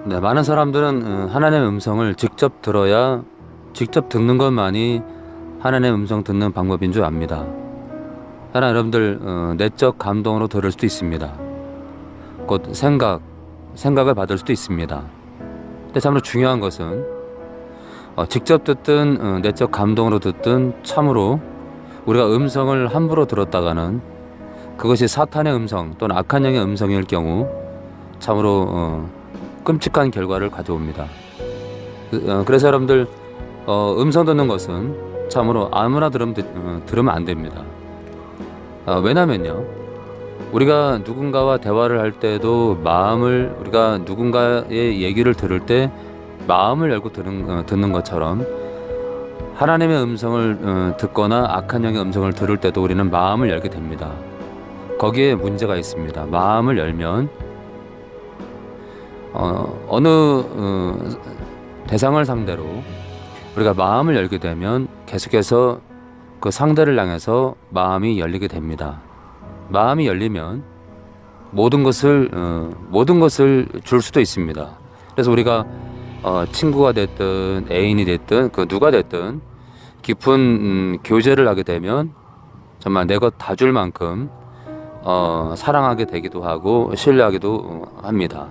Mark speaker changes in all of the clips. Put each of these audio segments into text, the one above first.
Speaker 1: 네, 많은 사람들은 하나님의 음성을 직접 들어야 직접 듣는 것만이 하나님의 음성 듣는 방법인 줄 압니다. 하나 여러분들 내적 감동으로 들을 수도 있습니다. 곧 생각을 받을 수도 있습니다. 근데 참으로 중요한 것은 직접 듣든 내적 감동으로 듣든 참으로 우리가 음성을 함부로 들었다가는 그것이 사탄의 음성 또는 악한 영의 음성일 경우 참으로 끔찍한 결과를 가져옵니다. 그래서 여러분들 음성 듣는 것은 참으로 아무나 들으면 안 됩니다. 왜냐면요, 우리가 누군가와 대화를 할 때도 우리가 누군가의 얘기를 들을 때 마음을 열고 듣는 것처럼 하나님의 음성을 듣거나 악한 영의 음성을 들을 때도 우리는 마음을 열게 됩니다. 거기에 문제가 있습니다. 마음을 열면 어느 대상을 상대로 우리가 마음을 열게 되면 계속해서 그 상대를 향해서 마음이 열리게 됩니다. 마음이 열리면 모든 것을 줄 수도 있습니다. 그래서 우리가 친구가 됐든 애인이 됐든 그 누가 됐든 깊은 교제를 하게 되면 정말 내 것 다 줄 만큼 사랑하게 되기도 하고 신뢰하기도 합니다.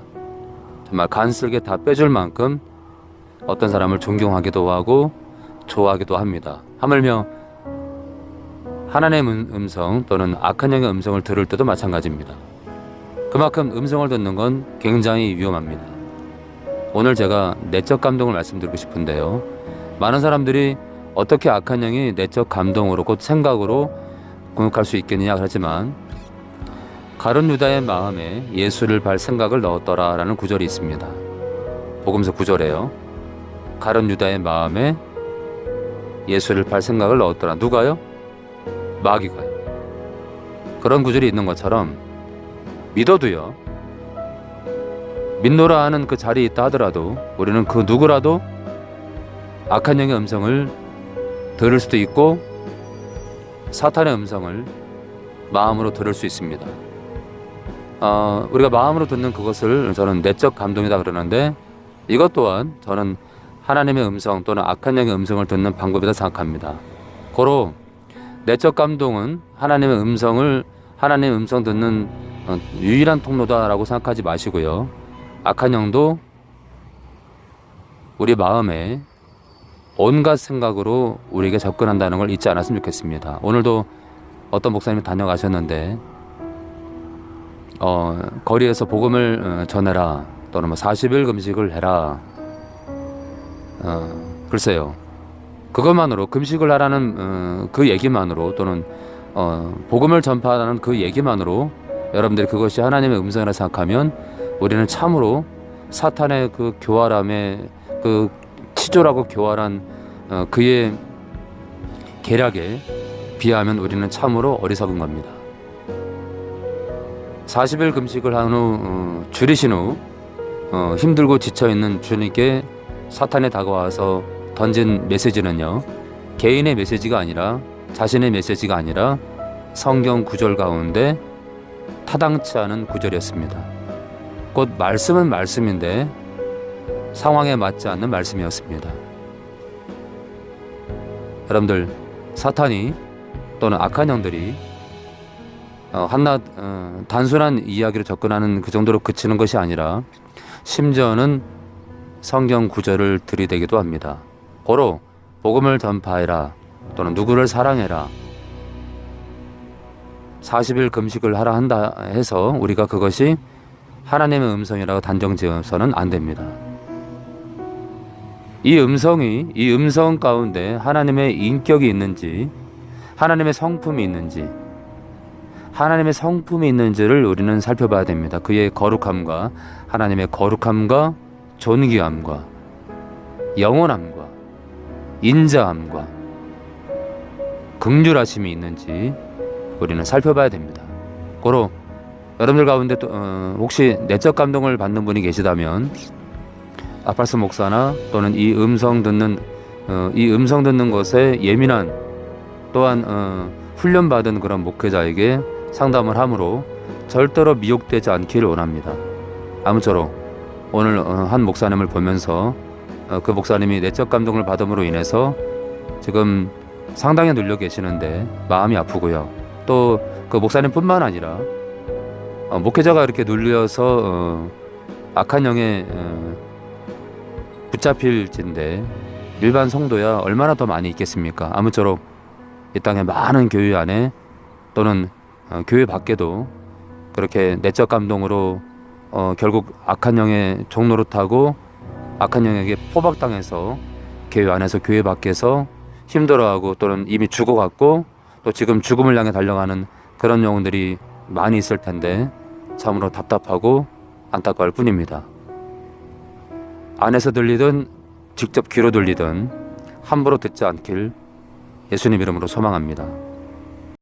Speaker 1: 정말 간쓸게 다 빼줄 만큼 어떤 사람을 존경하기도 하고 좋아하기도 합니다. 하물며 하나님의 음성 또는 악한 영의 음성을 들을 때도 마찬가지입니다. 그만큼 음성을 듣는 건 굉장히 위험합니다. 오늘 제가 내적 감동을 말씀드리고 싶은데요, 많은 사람들이 어떻게 악한 영이 내적 감동으로 곧 생각으로 공격할 수 있겠느냐 하지만 가룟 유다의 마음에 예수를 발 생각을 넣었더라 라는 구절이 있습니다. 복음서 9절에요. 가룟 유다의 마음에 예수를 팔 생각을 넣었더라. 누가요? 마귀가요. 그런 구절이 있는 것처럼 믿어도요, 믿노라 하는 그 자리에 있다 하더라도 우리는 그 누구라도 악한 영의 음성을 들을 수도 있고 사탄의 음성을 마음으로 들을 수 있습니다. 우리가 마음으로 듣는 그것을 저는 내적 감동이다 그러는데, 이것 또한 저는 하나님의 음성 또는 악한 영의 음성을 듣는 방법이다 생각합니다. 고로 내적 감동은 하나님의 음성 듣는 유일한 통로다라고 생각하지 마시고요, 악한 영도 우리 마음에 온갖 생각으로 우리에게 접근한다는 걸 잊지 않았으면 좋겠습니다. 오늘도 어떤 목사님이 다녀가셨는데 거리에서 복음을 전해라 또는 40일 금식을 해라. 글쎄요, 그것만으로 금식을 하라는 그 얘기만으로 또는 복음을 전파하라는 그 얘기만으로 여러분들이 그것이 하나님의 음성이라 생각하면 우리는 참으로 사탄의 그 교활함에 그 치졸하고 교활한 그의 계략에 비하면 우리는 참으로 어리석은 겁니다. 40일 금식을 한 후 줄이신 후 힘들고 지쳐있는 주님께 사탄이 다가와서 던진 메시지는요, 개인의 메시지가 아니라 자신의 메시지가 아니라 성경 구절 가운데 타당치 않은 구절이었습니다. 곧 말씀은 말씀인데 상황에 맞지 않는 말씀이었습니다. 여러분들, 사탄이 또는 악한 영들이 단순한 이야기로 접근하는 그 정도로 그치는 것이 아니라 심지어는 성경 구절을 들이대기도 합니다. 고로 복음을 전파해라 또는 누구를 사랑해라, 40일 금식을 하라 한다 해서 우리가 그것이 하나님의 음성이라고 단정 지어서는 안 됩니다. 이 음성 가운데 하나님의 인격이 있는지, 하나님의 성품이 있는지를 우리는 살펴봐야 됩니다. 그의 거룩함과 하나님의 거룩함과 존귀함과 영원함과 인자함과 긍휼하심이 있는지 우리는 살펴봐야 됩니다. 고로 여러분들 가운데 또 혹시 내적 감동을 받는 분이 계시다면 아팔스 목사나 또는 이 음성 듣는 것에 예민한 또한 훈련받은 그런 목회자에게 상담을 함으로 절대로 미혹되지 않기를 원합니다. 아무쪼록 오늘 한 목사님을 보면서 그 목사님이 내적 감동을 받음으로 인해서 지금 상당히 눌려 계시는데 마음이 아프고요. 또 그 목사님뿐만 아니라 목회자가 이렇게 눌려서 악한 영에 붙잡힐진데 일반 성도야 얼마나 더 많이 있겠습니까? 아무쪼록 이 땅에 많은 교회 안에 또는 교회 밖에도 그렇게 내적 감동으로 결국 악한 영의 종로를 타고 악한 영에게 포박당해서 교회 안에서 교회 밖에서 힘들어하고 또는 이미 죽어갔고 또 지금 죽음을 향해 달려가는 그런 영혼들이 많이 있을 텐데 참으로 답답하고 안타까울 뿐입니다. 안에서 들리든 직접 귀로 들리든 함부로 듣지 않길 예수님 이름으로 소망합니다.